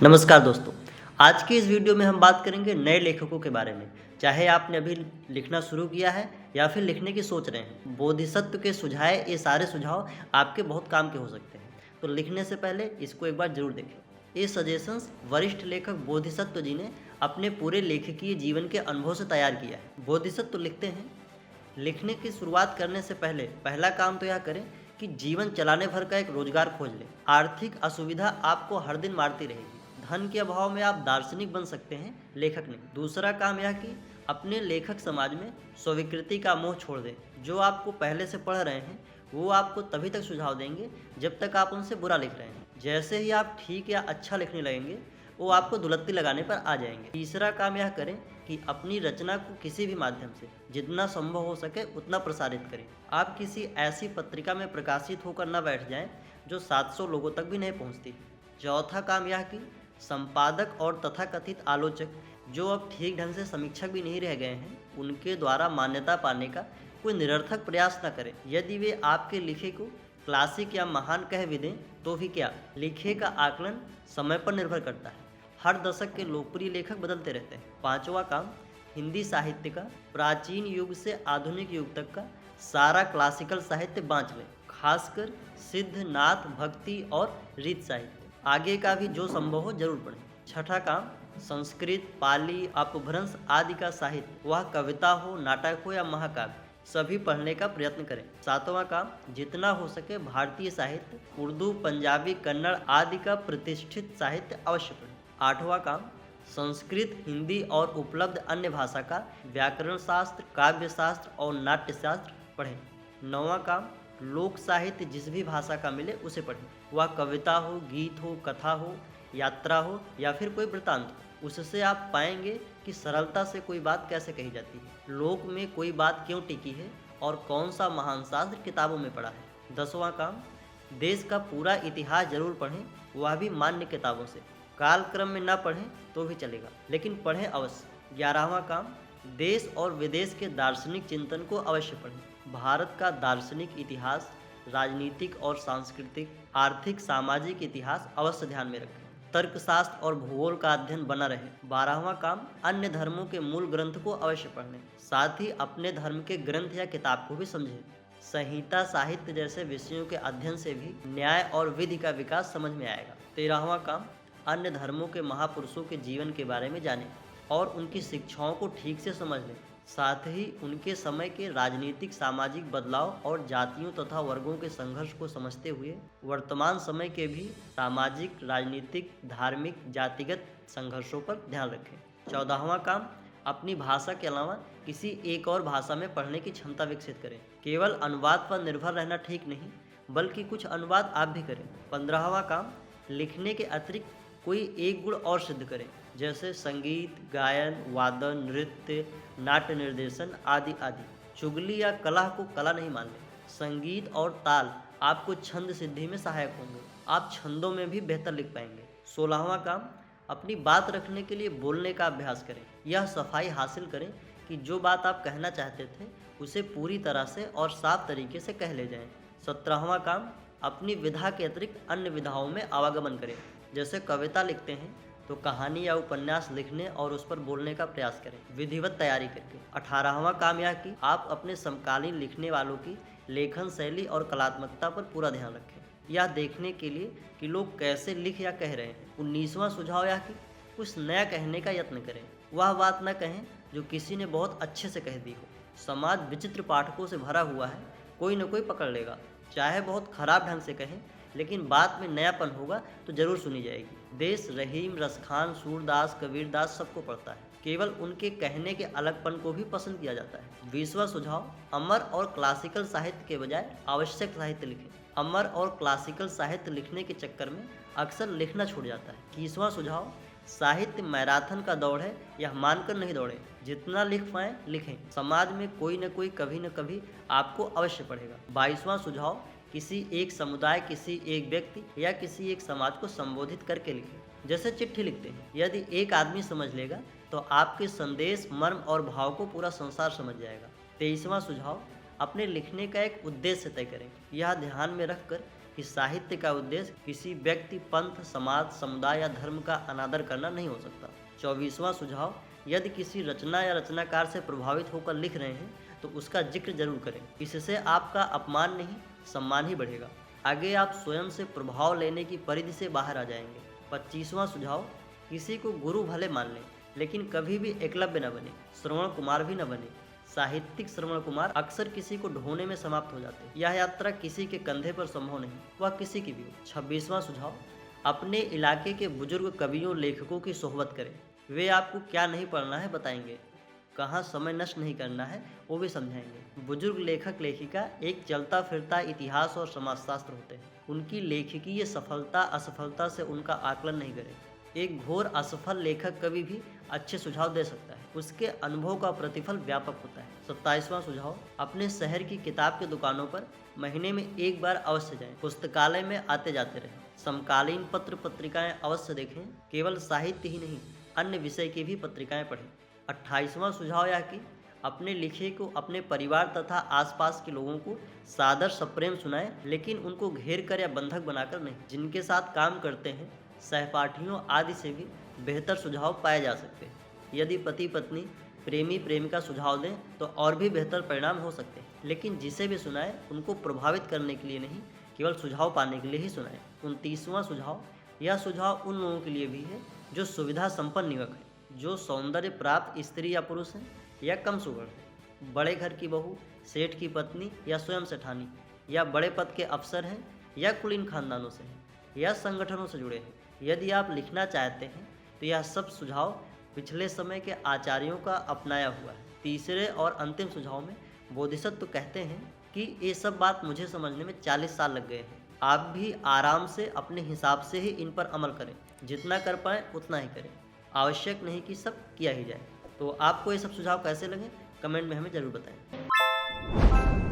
नमस्कार दोस्तों। आज की इस वीडियो में हम बात करेंगे नए लेखकों के बारे में। चाहे आपने अभी लिखना शुरू किया है या फिर लिखने की सोच रहे हैं, बोधिसत्व के सुझाए ये सारे सुझाव आपके बहुत काम के हो सकते हैं। तो लिखने से पहले इसको एक बार जरूर देखें। ये सजेशंस वरिष्ठ लेखक बोधिसत्व जी ने अपने पूरे लेखकीय जीवन के अनुभव से तैयार किया है। बोधिसत्व लिखते हैं, लिखने की शुरुआत करने से पहले पहला काम तो यह करें कि जीवन चलाने भर का एक रोजगार खोज लें। आर्थिक असुविधा आपको हर दिन मारती रहेगी। धन के अभाव में आप दार्शनिक बन सकते हैं, लेखक नहीं। दूसरा काम यह कि अपने लेखक समाज में स्वीकृति का मोह छोड़ दें। जो आपको पहले से पढ़ रहे हैं वो आपको तभी तक सुझाव देंगे जब तक आप उनसे बुरा लिख रहे हैं। जैसे ही आप ठीक या अच्छा लिखने लगेंगे वो आपको दुलत्ती लगाने पर आ जाएंगे। तीसरा काम यह करें कि अपनी रचना को किसी भी माध्यम से जितना संभव हो सके उतना प्रसारित करें। आप किसी ऐसी पत्रिका में प्रकाशित होकर न बैठ जाएं जो 700 लोगों तक भी नहीं पहुंचती। चौथा काम यह कि संपादक और तथाकथित आलोचक जो अब ठीक ढंग से समीक्षक भी नहीं रह गए हैं, उनके द्वारा मान्यता पाने का कोई निरर्थक प्रयास न करें। यदि वे आपके लिखे को क्लासिक या महान कह भी दें तो भी क्या, लिखे का आकलन समय पर निर्भर करता है। हर दशक के लोकप्रिय लेखक बदलते रहते हैं। पांचवा काम, हिंदी साहित्य का प्राचीन युग से आधुनिक युग तक का सारा क्लासिकल साहित्य बांच लें, खासकर सिद्ध, नाथ, भक्ति और रीत साहित्य। आगे का भी जो संभव हो जरूर पढ़ें। छठा काम, संस्कृत, पाली, अपभ्रंश आदि का साहित्य, वह कविता हो, नाटक हो या महाकाव्य, सभी पढ़ने का प्रयत्न करें। सातवां काम, जितना हो सके भारतीय साहित्य, उर्दू, पंजाबी, कन्नड़ आदि का प्रतिष्ठित साहित्य अवश्य पढ़ें। आठवां काम, संस्कृत, हिंदी और उपलब्ध अन्य भाषा का व्याकरण शास्त्र, काव्य शास्त्र और नाट्य शास्त्र पढ़ें। नौवां काम, लोक साहित्य जिस भी भाषा का मिले उसे पढ़ें, वह कविता हो, गीत हो, कथा हो, यात्रा हो या फिर कोई वृतांत हो। उससे आप पाएंगे कि सरलता से कोई बात कैसे कही जाती है, लोक में कोई बात क्यों टिकी है और कौन सा महान शास्त्र किताबों में पढ़ा है। 10वां काम, देश का पूरा इतिहास जरूर पढ़ें, वह भी मान्य किताबों से। कालक्रम में न पढ़ें तो भी चलेगा, लेकिन पढ़ें अवश्य। 11वां काम, देश और विदेश के दार्शनिक चिंतन को अवश्य पढ़ें। भारत का दार्शनिक इतिहास, राजनीतिक और सांस्कृतिक, आर्थिक, सामाजिक इतिहास अवश्य ध्यान में रखें। तर्कशास्त्र और भूगोल का अध्ययन बना रहे। 12वां काम, अन्य धर्मों के मूल ग्रंथ को अवश्य पढ़ें, साथ ही अपने धर्म के ग्रंथ या किताब को भी समझें। संहिता, साहित्य जैसे विषयों के अध्ययन से भी न्याय और विधि का विकास समझ में आएगा। 13वां काम, अन्य धर्मों के महापुरुषों के जीवन के बारे में जानें और उनकी शिक्षाओं को ठीक से समझ लें। साथ ही उनके समय के राजनीतिक, सामाजिक बदलाव और जातियों तथा वर्गों के संघर्ष को समझते हुए वर्तमान समय के भी सामाजिक, राजनीतिक, धार्मिक, जातिगत संघर्षों पर ध्यान रखें। 14वां काम, अपनी भाषा के अलावा किसी एक और भाषा में पढ़ने की क्षमता विकसित करें। केवल अनुवाद पर निर्भर रहना ठीक नहीं, बल्कि कुछ अनुवाद आप भी करें। 15वां काम, लिखने के अतिरिक्त कोई एक गुण और सिद्ध करें, जैसे संगीत, गायन, वादन, नृत्य, नाट्य निर्देशन आदि आदि। चुगली या कला को कला नहीं मान लें। संगीत और ताल आपको छंद सिद्धि में सहायक होंगे, आप छंदों में भी बेहतर लिख पाएंगे। 16वां काम, अपनी बात रखने के लिए बोलने का अभ्यास करें। यह सफाई हासिल करें कि जो बात आप कहना चाहते थे उसे पूरी तरह से और साफ तरीके से कह ले जाएं। 17वां काम, अपनी विधा के अतिरिक्त अन्य विधाओं में आवागमन करें। जैसे कविता लिखते हैं तो कहानी या उपन्यास लिखने और उस पर बोलने का प्रयास करें, विधिवत तैयारी करके। 18वां काम यह कि आप अपने समकालीन लिखने वालों की लेखन शैली और कलात्मकता पर पूरा ध्यान रखें, यह देखने के लिए कि लोग कैसे लिख या कह रहे हैं। 19वां सुझाव यह कि कुछ नया कहने का यत्न करें, वह बात न कहें जो किसी ने बहुत अच्छे से कह दी हो। समाज विचित्र पाठकों से भरा हुआ है, कोई न कोई पकड़ लेगा। चाहे बहुत खराब ढंग से कहें, लेकिन बात में नयापन होगा तो जरूर सुनी जाएगी। देश रहीम, रसखान, सूरदास, कबीरदास सबको पढ़ता है, केवल उनके कहने के अलगपन को भी पसंद किया जाता है। 20वां सुझाव, अमर और क्लासिकल साहित्य के बजाय आवश्यक साहित्य लिखें। अमर और क्लासिकल साहित्य लिखने के चक्कर में अक्सर लिखना छूट जाता है। 21वां सुझाव, साहित्य मैराथन का दौड़ है, यह मानकर नहीं दौड़े, जितना लिख पाएं लिखें। समाज में कोई न कोई कभी न कभी आपको अवश्य पढ़ेगा। 22वां सुझाव, किसी एक समुदाय, किसी एक व्यक्ति या किसी एक समाज को संबोधित करके लिखें, जैसे चिट्ठी लिखते हैं। यदि एक आदमी समझ लेगा तो आपके संदेश, मर्म और भाव को पूरा संसार समझ जाएगा। 23वां सुझाव, अपने लिखने का एक उद्देश्य तय करें। यह ध्यान में रखकर कि साहित्य का उद्देश्य किसी व्यक्ति, पंथ, समाज, समुदाय या धर्म का अनादर करना नहीं हो सकता। 24वां सुझाव, यदि किसी रचना या रचनाकार से प्रभावित होकर लिख रहे हैं तो उसका जिक्र जरूर करें। इससे आपका अपमान नहीं, सम्मान ही बढ़ेगा। आगे आप स्वयं से प्रभाव लेने की परिधि से बाहर आ जाएंगे। 25वां सुझाव, किसी को गुरु भले मान लें लेकिन कभी भी एकलव्य न बने, श्रवण कुमार भी न बने। साहित्यिक श्रवण कुमार अक्सर किसी को ढोने में समाप्त हो जाते हैं। यह यात्रा किसी के कंधे पर संभव नहीं, वह किसी की भी हो। 26वां सुझाव, अपने इलाके के बुजुर्ग कवियों, लेखकों की सोहबत करें। वे आपको क्या नहीं पढ़ना है बताएंगे, कहाँ समय नष्ट नहीं करना है वो भी समझाएंगे। बुजुर्ग लेखक लेखिका एक चलता फिरता इतिहास और समाजशास्त्र होते हैं। उनकी लेखकीय सफलता असफलता से उनका आकलन नहीं करें। एक घोर असफल लेखक कभी भी अच्छे सुझाव दे सकता है, उसके अनुभव का प्रतिफल व्यापक होता है। 27वां सुझाव, अपने शहर की किताब की दुकानों पर महीने में एक बार अवश्य जाएं। पुस्तकालय में आते जाते रहें। समकालीन पत्र पत्रिकाएं अवश्य देखें। केवल साहित्य ही नहीं, अन्य विषय की भी पत्रिकाएं पढ़ें। 28वां सुझाव यह कि अपने लिखे को अपने परिवार तथा आसपास के लोगों को सादर सप्रेम सुनाएं, लेकिन उनको घेर कर या बंधक बनाकर नहीं। जिनके साथ काम करते हैं, सहपाठियों आदि से भी बेहतर सुझाव पाए जा सकते हैं। यदि पति पत्नी, प्रेमी प्रेमिका सुझाव दें तो और भी बेहतर परिणाम हो सकते हैं, लेकिन जिसे भी सुनाएं उनको प्रभावित करने के लिए नहीं, केवल सुझाव पाने के लिए ही सुनाएं। 29वां सुझाव, यह सुझाव उन लोगों के लिए भी है जो सुविधा संपन्न युवक है, जो सौंदर्य प्राप्त स्त्री या पुरुष हैं या कम सुगढ़ है, बड़े घर की बहू, सेठ की पत्नी या स्वयं सेठानी, या बड़े पद के अफसर हैं या कुलीन खानदानों से हैं या संगठनों से जुड़े हैं। यदि आप लिखना चाहते हैं तो यह सब सुझाव पिछले समय के आचार्यों का अपनाया हुआ है। तीसरे और अंतिम सुझाव में बोधिसत्व कहते हैं कि ये सब बात मुझे समझने में 40 साल लग गए हैं। आप भी आराम से अपने हिसाब से ही इन पर अमल करें, जितना कर पाएँ उतना ही करें। आवश्यक नहीं कि सब किया ही जाए। तो आपको ये सब सुझाव कैसे लगे, कमेंट में हमें ज़रूर बताएं।